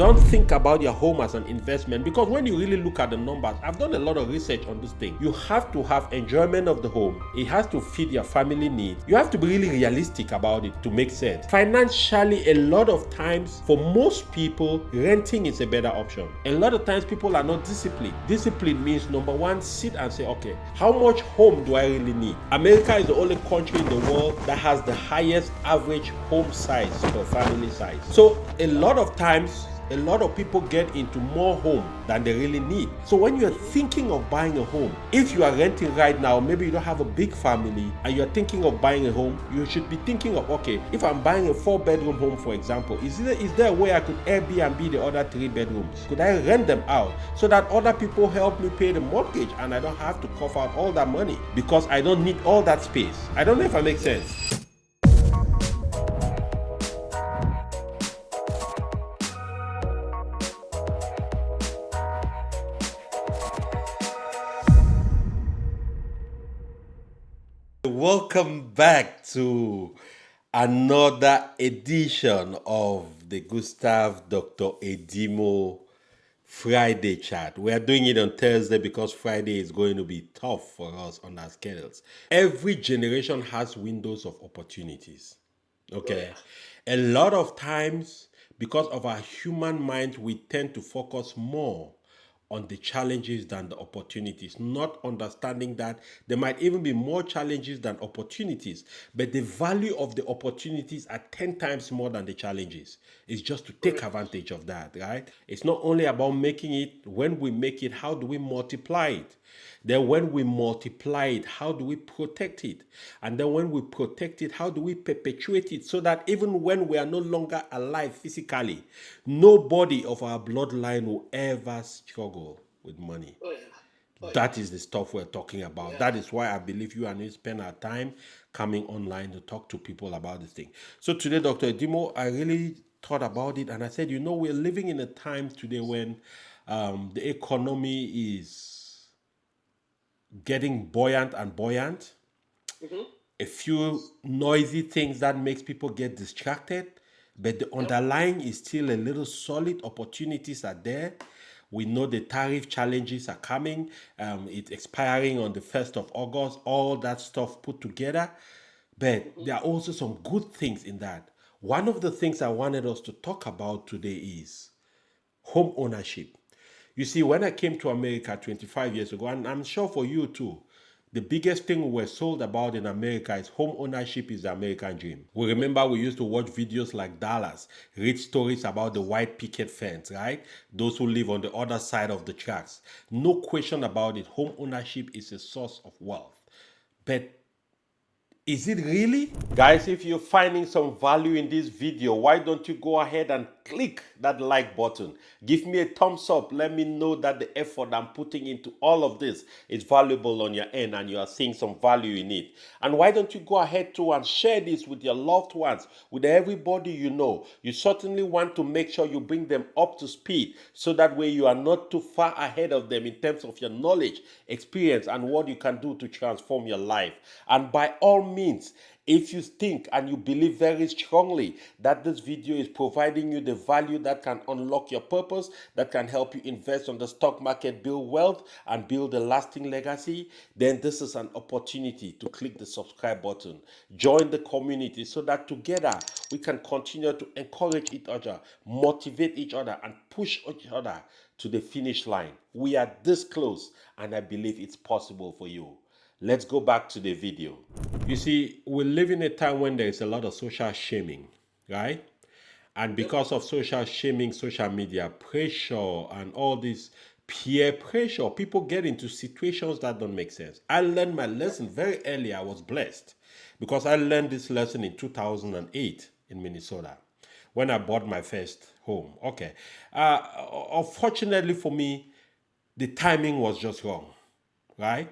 Don't think about your home as an investment, because when you really look at the numbers, I've done a lot of research on this thing. You have to have enjoyment of the home. It has to feed your family needs. You have to be really realistic about it to make sense. Financially, a lot of times, for most people, renting is a better option. A lot of times, people are not disciplined. Discipline means, number one, sit and say, okay, how much home do I really need? America is the only country in the world that has the highest average home size per family size. So a lot of times, a lot of people get into more home than they really need. So when you're thinking of buying a home, if you are renting right now, maybe you don't have a big family and you're thinking of buying a home, you should be thinking of, okay, if I'm buying a 4-bedroom home, for example, is there a way I could Airbnb the other 3 bedrooms? Could I rent them out so that other people help me pay the mortgage and I don't have to cough out all that money because I don't need all that space? I don't know if I make sense. Welcome back to another edition of the Gustav Dr. Edimo Friday chat. We are doing it on Thursday because Friday is going to be tough for us on our schedules. Every generation has windows of opportunities. Okay. A lot of times, because of our human mind, we tend to focus more on the challenges than the opportunities, not understanding that there might even be more challenges than opportunities, but the value of the opportunities are 10 times more than the challenges. It's just to take advantage of that, right? It's not only about making it. When we make it, how do we multiply it? Then when we multiply it, how do we protect it? And then when we protect it, how do we perpetuate it so that even when we are no longer alive physically, nobody of our bloodline will ever struggle with money? That is the stuff we're talking about. That is why I believe you and me spend our time coming online to talk to people about this thing. So today, Dr. Edimo, I really thought about it and I said, we're living in a time today when the economy is getting buoyant and buoyant. A few noisy things that makes people get distracted, but the underlying is still a little solid. Opportunities are there. We know the tariff challenges are coming. It's expiring on the 1st of August. All that stuff put together. But there are also some good things in that. One of the things I wanted us to talk about today is home ownership. You see, when I came to America 25 years ago, and I'm sure for you too, the biggest thing we were sold about in America is home ownership is the American dream. We remember we used to watch videos like Dallas, read stories about the white picket fence, right? Those who live on the other side of the tracks. No question about it, home ownership is a source of wealth. But is it really? Guys, if you're finding some value in this video, why don't you go ahead and click that like button? Give me a thumbs up. Let me know that the effort I'm putting into all of this is valuable on your end and you are seeing some value in it. And why don't you go ahead too and share this with your loved ones, with everybody you know. You certainly want to make sure you bring them up to speed so that way you are not too far ahead of them in terms of your knowledge, experience, and what you can do to transform your life. And by all means, if you think and you believe very strongly that this video is providing you the value that can unlock your purpose, that can help you invest on the stock market, build wealth, and build a lasting legacy, then this is an opportunity to click the subscribe button. Join the community so that together we can continue to encourage each other, motivate each other, and push each other to the finish line. We are this close, and I believe it's possible for you. Let's go back to the video. You see, we live in a time when there is a lot of social shaming, right? And because of social shaming, social media pressure, and all this peer pressure, people get into situations that don't make sense. I learned my lesson very early. I was blessed because I learned this lesson in 2008 in Minnesota when I bought my first home. Okay. Unfortunately for me, the timing was just wrong, right?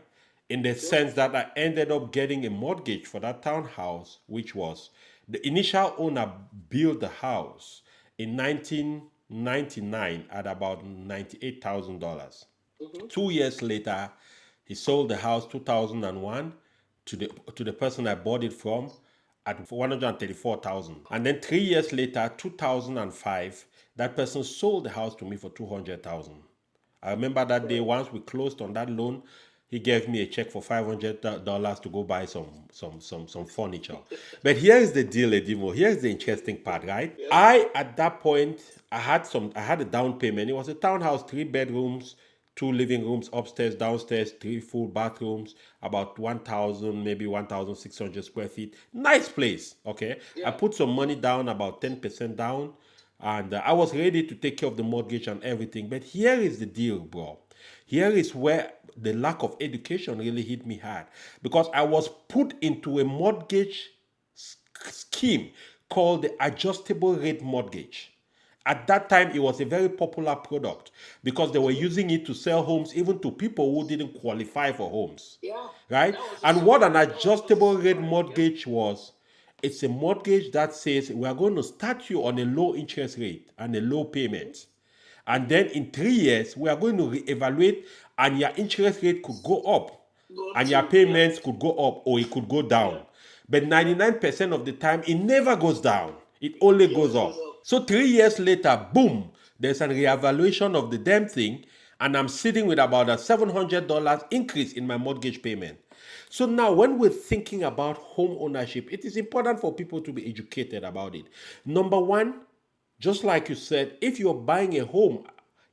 In the sense that I ended up getting a mortgage for that townhouse, which was the initial owner built the house in 1999 at about $98,000. 2 years later, he sold the house 2001 to the person I bought it from at 134,000. And then 3 years later, 2005, That person sold the house to me for 200,000. I remember that day once we closed on that loan, he gave me a check for $500 to go buy some furniture. But here is the deal, Edimo. Here's the interesting part, right? I at that point I had a down payment. It was a townhouse, 3 bedrooms, 2 living rooms, upstairs, downstairs, 3 full bathrooms, about 1,000, maybe 1,600 square feet. Nice place. Okay. I put some money down, about 10% down, and I was ready to take care of the mortgage and everything. But here is the deal, bro. Here is where the lack of education really hit me hard, because I was put into a mortgage scheme called the adjustable rate mortgage. At that time, it was a very popular product because they were using it to sell homes even to people who didn't qualify for homes. Right? And what an adjustable rate mortgage was, it's a mortgage that says we are going to start you on a low interest rate and a low payment. And then in 3 years, we are going to reevaluate, and your interest rate could go up and your payments could go up or it could go down. But 99% of the time, it never goes down. It only goes up. So 3 years later, boom, there's a reevaluation of the damn thing, and I'm sitting with about a $700 increase in my mortgage payment. So now, when we're thinking about home ownership, it is important for people to be educated about it. Number one, just like you said, if you're buying a home,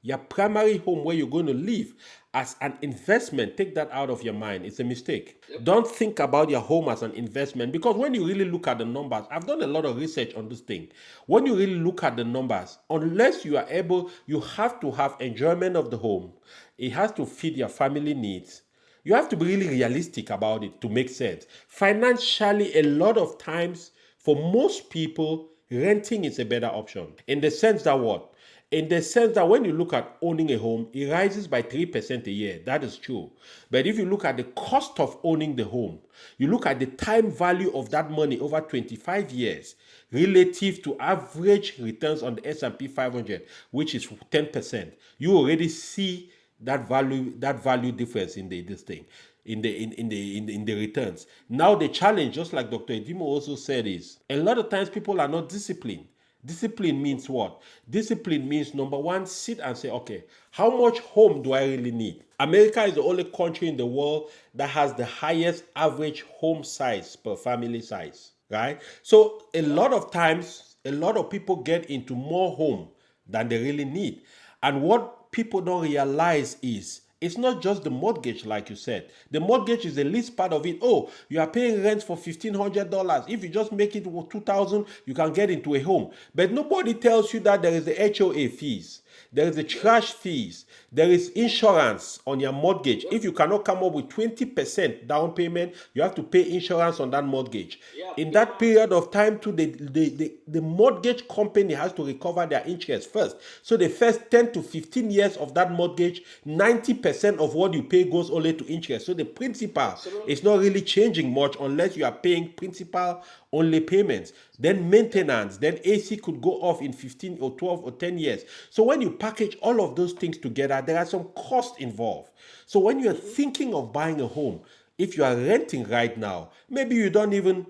your primary home where you're going to live, as an investment, take that out of your mind. It's a mistake. Don't think about your home as an investment, because when you really look at the numbers, I've done a lot of research on this thing. When you really look at the numbers, unless you are able, you have to have enjoyment of the home. It has to feed your family needs. You have to be really realistic about it to make sense. Financially, a lot of times, for most people, renting is a better option. In the sense that what? In the sense that when you look at owning a home, it rises by 3% a year. That is true. But if you look at the cost of owning the home, you look at the time value of that money over 25 years relative to average returns on the S&P 500, which is 10%, you already see that value difference in this thing, in the returns. Now the challenge, just like Dr. Edimo also said, is a lot of times people are not disciplined. Discipline means what? Discipline means, number one, sit and say, okay, how much home do I really need? America is the only country in the world that has the highest average home size per family size, right? So a lot of times, a lot of people get into more home than they really need. And what people don't realize is, it's not just the mortgage, like you said. The mortgage is the least part of it. Oh, you are paying rent for $1,500. If you just make it $2,000, you can get into a home. But nobody tells you that there is the HOA fees, there is the trash fees, there is insurance on your mortgage. If you cannot come up with 20% down payment, you have to pay insurance on that mortgage. In that period of time, too, the mortgage company has to recover their interest first. So the first 10 to 15 years of that mortgage, 90% of what you pay goes only to interest. So the principal is not really changing much unless you are paying principal only payments. Then maintenance, then AC could go off in 15 or 12 or 10 years. So when you package all of those things together, there are some costs involved. So when you're thinking of buying a home, if you are renting right now, maybe you don't even,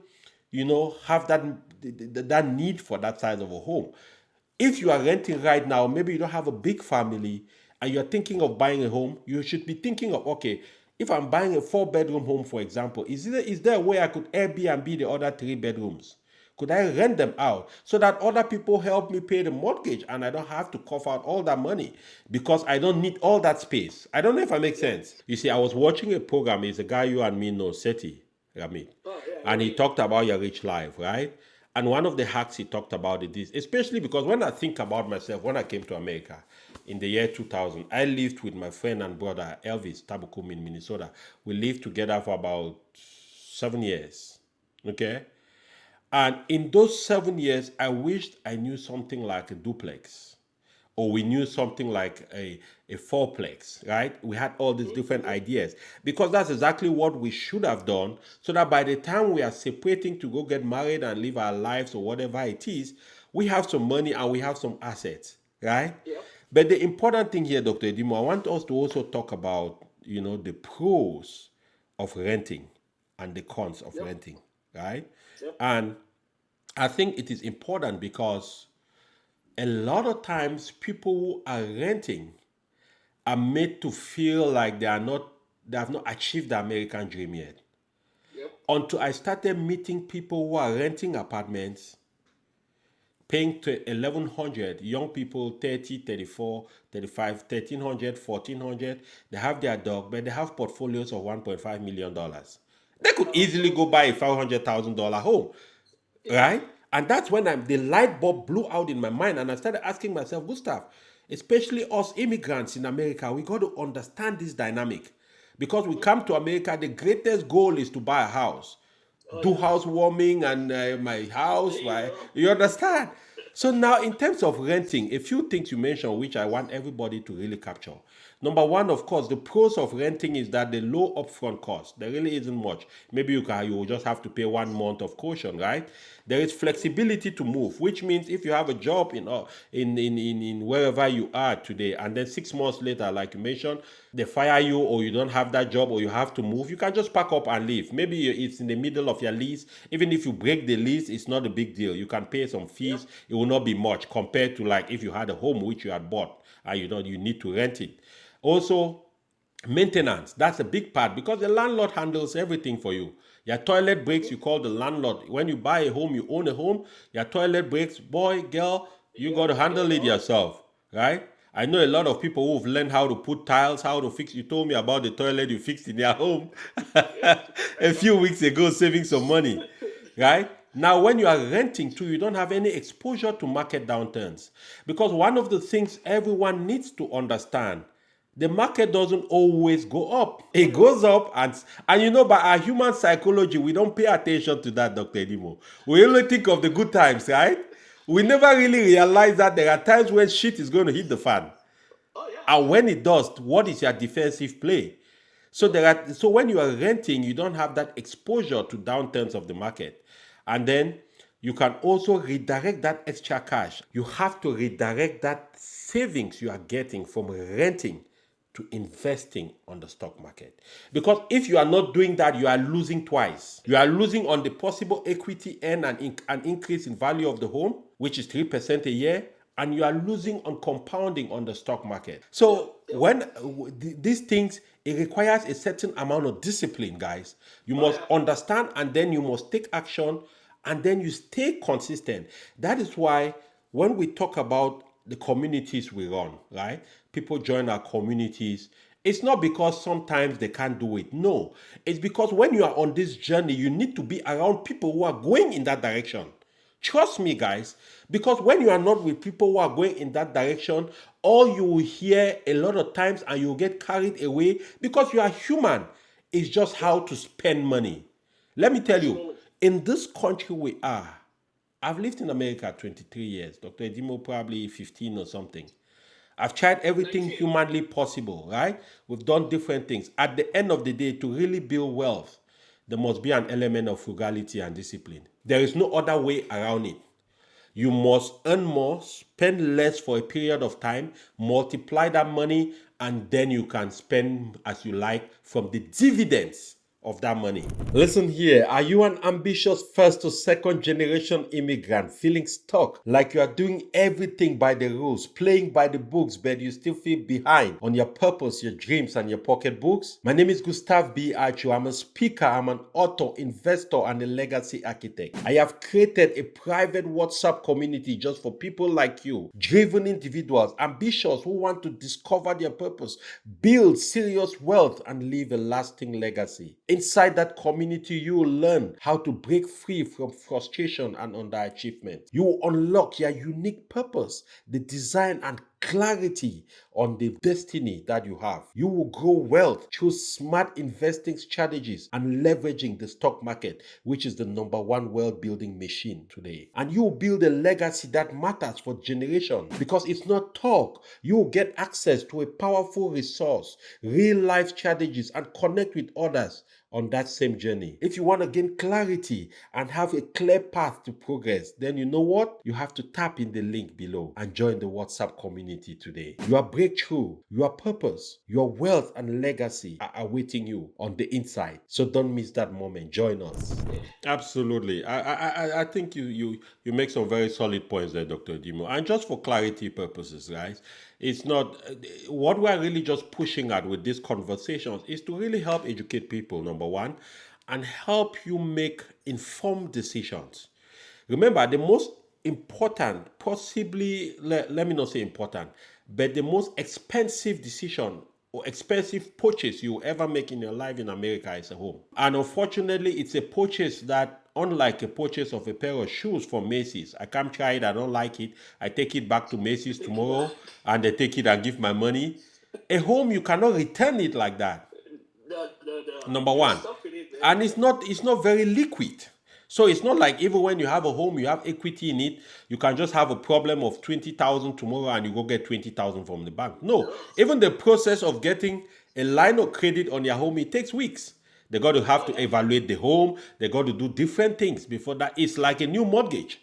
have that need for that size of a home. If you are renting right now, maybe you don't have a big family and you're thinking of buying a home, you should be thinking of, okay, if I'm buying a 4 bedroom home, for example, is there a way I could Airbnb the other 3 bedrooms? Could I rent them out so that other people help me pay the mortgage and I don't have to cough out all that money because I don't need all that space? I don't know if I make sense. You see, I was watching a program. It's a guy you and me know, Seti Ramit. And he talked about your rich life, right? And one of the hacks he talked about it is, especially because when I think about myself, when I came to America in the year 2000, I lived with my friend and brother, Elvis Tabukum, in Minnesota. We lived together for about 7 years, okay? And in those 7 years, I wished I knew something like a duplex, or we knew something like a fourplex, right? We had all these different ideas because that's exactly what we should have done, so that by the time we are separating to go get married and live our lives or whatever it is, we have some money and we have some assets, right? But the important thing here, Dr. Edimo, I want us to also talk about, the pros of renting and the cons of renting, right? And I think it is important because A lot of times people who are renting are made to feel like they have not achieved the American dream yet. Yep. Until I started meeting people who are renting apartments, paying to 1100, young people 30, 34, 35, 1300, 1400. They have their dog, but they have portfolios of $1.5 million. They could easily go buy a $500,000 home, right? And that's when the light bulb blew out in my mind, and I started asking myself, Gustav, especially us immigrants in America, we got to understand this dynamic, because we come to America, the greatest goal is to buy a house, do housewarming and my house, right? You understand? So now, in terms of renting, a few things you mentioned, which I want everybody to really capture. Number one, of course, the pros of renting is that the low upfront cost. There really isn't much. Maybe you will just have to pay 1 month of caution, right? There is flexibility to move, which means if you have a job in wherever you are today, and then 6 months later, like you mentioned, they fire you, or you don't have that job, or you have to move, you can just pack up and leave. Maybe it's in the middle of your lease. Even if you break the lease, it's not a big deal. You can pay some fees. It will not be much compared to like if you had a home which you had bought and you need to rent it. Also, maintenance, that's a big part, because the landlord handles everything for you. Your toilet breaks, you call the landlord. When you buy a home, you own a home, your toilet breaks, boy, girl, you got to handle it yourself, right? I know a lot of people who've learned how to put tiles, how to fix. You told me about the toilet you fixed in your home a few weeks ago, saving some money, right? Now, when you are renting too, you don't have any exposure to market downturns, because one of the things everyone needs to understand, the market doesn't always go up. It goes up, and by our human psychology, we don't pay attention to that, Dr. Edimo. We only think of the good times, right? We never really realize that there are times when shit is going to hit the fan. Oh yeah. And when it does, what is your defensive play? So when you are renting, you don't have that exposure to downturns of the market. And then you can also redirect that extra cash. You have to redirect that savings you are getting from renting to investing on the stock market. Because if you are not doing that, you are losing twice. You are losing on the possible equity earn and an increase in value of the home, which is 3% a year, and you are losing on compounding on the stock market. So when these things, it requires a certain amount of discipline, guys. You must understand, and then you must take action, and then you stay consistent. That is why when we talk about the communities we run, right? People join our communities. It's not because sometimes they can't do it. No, it's because when you are on this journey, you need to be around people who are going in that direction. Trust me, guys, because when you are not with people who are going in that direction, all you will hear a lot of times, and you'll get carried away, because you are human, is just how to spend money. Let me tell you, in this country we are, I've lived in America 23 years, Dr. Edimo probably 15 or something. I've tried everything humanly possible, right? We've done different things. At the end of the day, to really build wealth, there must be an element of frugality and discipline. There is no other way around it. You must earn more, spend less for a period of time, multiply that money, and then you can spend as you like from the dividends of that money. Listen here, are you an ambitious first or second generation immigrant feeling stuck, like you are doing everything by the rules, playing by the books, but you still feel behind on your purpose, your dreams, and your pocketbooks? My name is Gustav B. Achu. I'm a speaker, I'm an author, investor, and a legacy architect. I have created a private WhatsApp community just for people like you, driven individuals, ambitious, who want to discover their purpose, build serious wealth, and leave a lasting legacy. Inside that community, you will learn how to break free from frustration and underachievement. You will unlock your unique purpose, the design and clarity on the destiny that you have. You will grow wealth through smart investing strategies and leveraging the stock market, which is the number one wealth building machine today. And you will build a legacy that matters for generations, because it's not talk. You will get access to a powerful resource, real life strategies, and connect with others on that same journey. If you want to gain clarity and have a clear path to progress, then you know what? You have to tap in the link below and join the WhatsApp community today. Your breakthrough, your purpose, your wealth and legacy are awaiting you on the inside. So don't miss that moment. Join us. Absolutely. I think you make some very solid points there, Dr. Dimo. And just for clarity purposes, guys, it's not what we're really just pushing at with these conversations is to really help educate people, number one, and help you make informed decisions. Remember, the most important, possibly, let me not say important, but the most expensive decision or expensive purchase you ever make in your life in America is a home. And unfortunately, it's a purchase that, unlike a purchase of a pair of shoes from Macy's, I come try it, I don't like it, I take it back to Macy's tomorrow, and they take it and give my money. A home, you cannot return it like that. Number one, and it's not very liquid. So it's not like even when you have a home, you have equity in it, you can just have a problem of 20,000 tomorrow and you go get 20,000 from the bank. No, even the process of getting a line of credit on your home, it takes weeks. They got to have to evaluate the home. They got to do different things before that. It's like a new mortgage,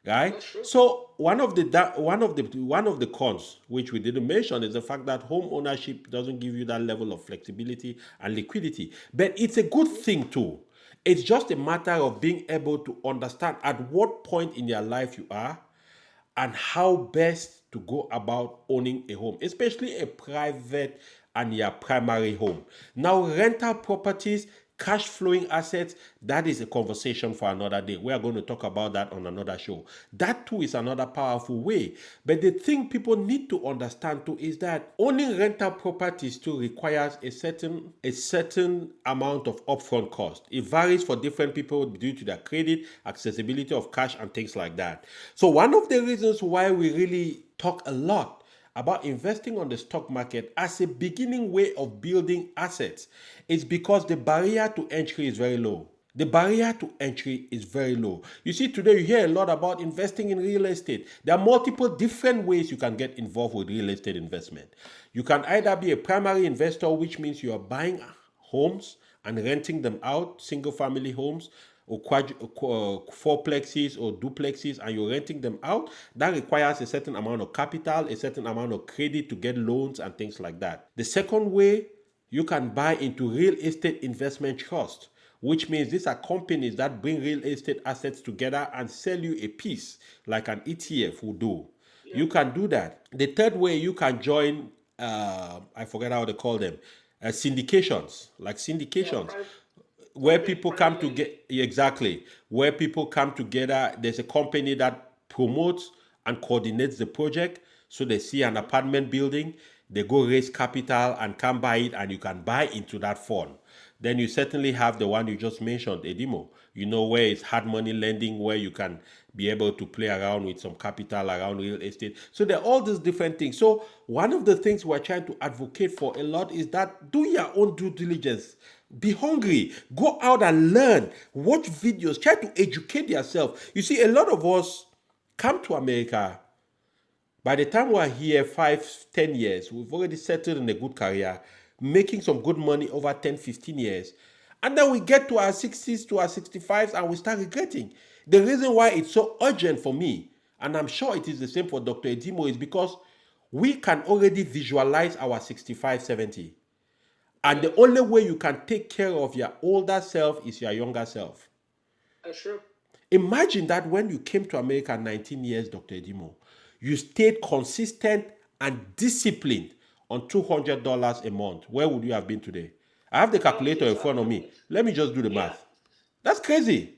right? So one of the cons which we didn't mention is the fact that home ownership doesn't give you that level of flexibility and liquidity. But it's a good thing too. It's just a matter of being able to understand at what point in your life you are and how best to go about owning a home, especially a private and your primary home. Now, rental properties, cash flowing assets, that is a conversation for another day. We are going to talk about that on another show. That too is another powerful way. But the thing people need to understand too is that owning rental properties too requires a certain amount of upfront cost. It varies for different people due to their credit, accessibility of cash, and things like that. So one of the reasons why we really talk a lot about investing on the stock market as a beginning way of building assets is because the barrier to entry is very low. The barrier to entry is very low. You see, today you hear a lot about investing in real estate. There are multiple different ways you can get involved with real estate investment. You can either be a primary investor, which means you are buying homes and renting them out, single family homes, or fourplexes or duplexes, and you're renting them out. That requires a certain amount of capital, a certain amount of credit to get loans and things like that. The second way, you can buy into real estate investment trust, which means these are companies that bring real estate assets together and sell you a piece like an ETF will do. You can do that. The third way, you can join, I forget how they call them, syndications, like syndications. Where people come to get exactly where people come together. There's a company that promotes and coordinates the project. So they see an apartment building, they go raise capital and come buy it, and you can buy into that fund. Then you certainly have the one you just mentioned, Edimo. You know, where it's hard money lending, where you can be able to play around with some capital around real estate. So there are all these different things. So one of the things we're trying to advocate for a lot is that do your own due diligence. Be hungry. Go out and learn. Watch videos. Try to educate yourself. You see, a lot of us come to America. By the time we're here 5-10 years, we've already settled in a good career, making some good money over 10-15 years. And then we get to our 60s, to our 65s, and we start regretting. The reason why it's so urgent for me, and I'm sure it is the same for Dr. Edimo, is because we can already visualize our 65, 70. And the only way you can take care of your older self is your younger self. That's true. Imagine that when you came to America 19 years, Dr. Edimo, you stayed consistent and disciplined on $200 a month. Where would you have been today? I have the calculator in front of me. Let me just do the math. That's crazy.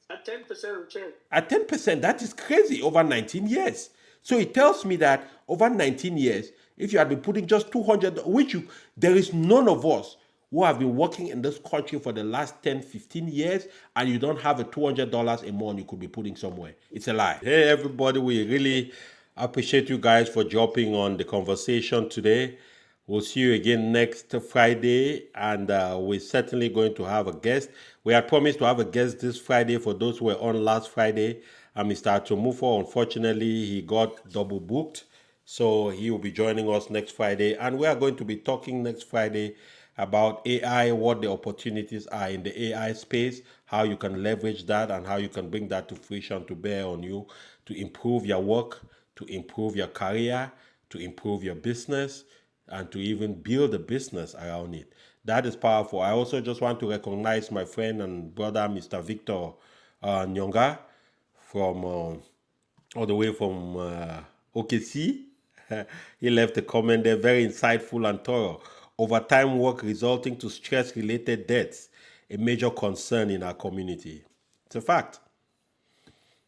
At 10% return. At 10%, that is crazy over 19 years. So it tells me that over 19 years, if you had been putting just $200, there is none of us who have been working in this country for the last 10-15 years, and you don't have a $200 a month you could be putting somewhere. It's a lie. Hey, everybody, we really appreciate you guys for jumping on the conversation today. We'll see you again next Friday, and we're certainly going to have a guest. We had promised to have a guest this Friday for those who were on last Friday. And Mr. Atomufo, unfortunately, he got double booked. So he will be joining us next Friday. And we are going to be talking next Friday about AI, what the opportunities are in the AI space, how you can leverage that, and how you can bring that to fruition to bear on you to improve your work, to improve your career, to improve your business, and to even build a business around it. That is powerful. I also just want to recognize my friend and brother, Mr. Victor Nyonga, from all the way from OKC. He left a comment there, very insightful and thorough. Overtime work resulting to stress-related deaths, a major concern in our community. It's a fact.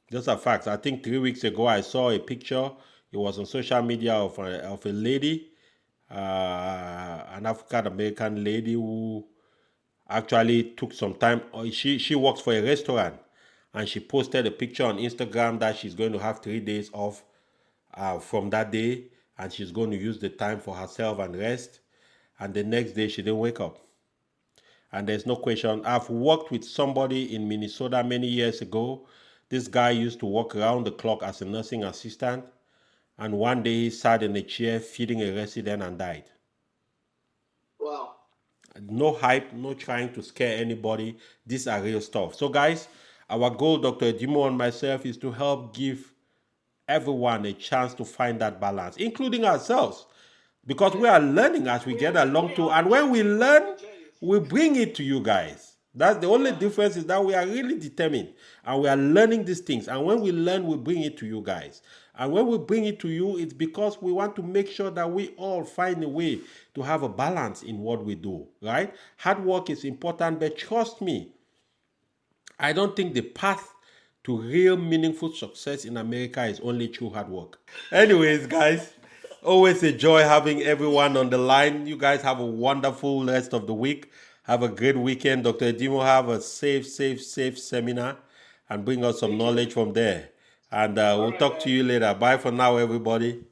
Just a fact. I think 3 weeks ago I saw a picture. It was on social media of a lady, an African American lady who actually took some time. She works for a restaurant, and she posted a picture on Instagram that she's going to have 3 days off from that day, and she's going to use the time for herself and rest. And the next day she didn't wake up. And there's no question. I've worked with somebody in Minnesota many years ago. This guy used to work around the clock as a nursing assistant, and one day he sat in a chair feeding a resident and died. Wow. No hype, no trying to scare anybody. These are real stuff. So, guys, our goal, Dr. Edimo and myself, is to help give everyone a chance to find that balance, including ourselves, because we are learning as we get along too. And when we learn, we bring it to you guys. That's the only difference, is that we are really determined and we are learning these things. And when we learn, we bring it to you guys. And when we bring it to you, it's because we want to make sure that we all find a way to have a balance in what we do, right? Hard work is important, but trust me, I don't think the path to real meaningful success in America is only through hard work. Anyways, guys, always a joy having everyone on the line. You guys have a wonderful rest of the week. Have a great weekend. Dr. Edimo, have a safe seminar and bring us some knowledge from there. And we'll talk to you later. Bye for now, everybody.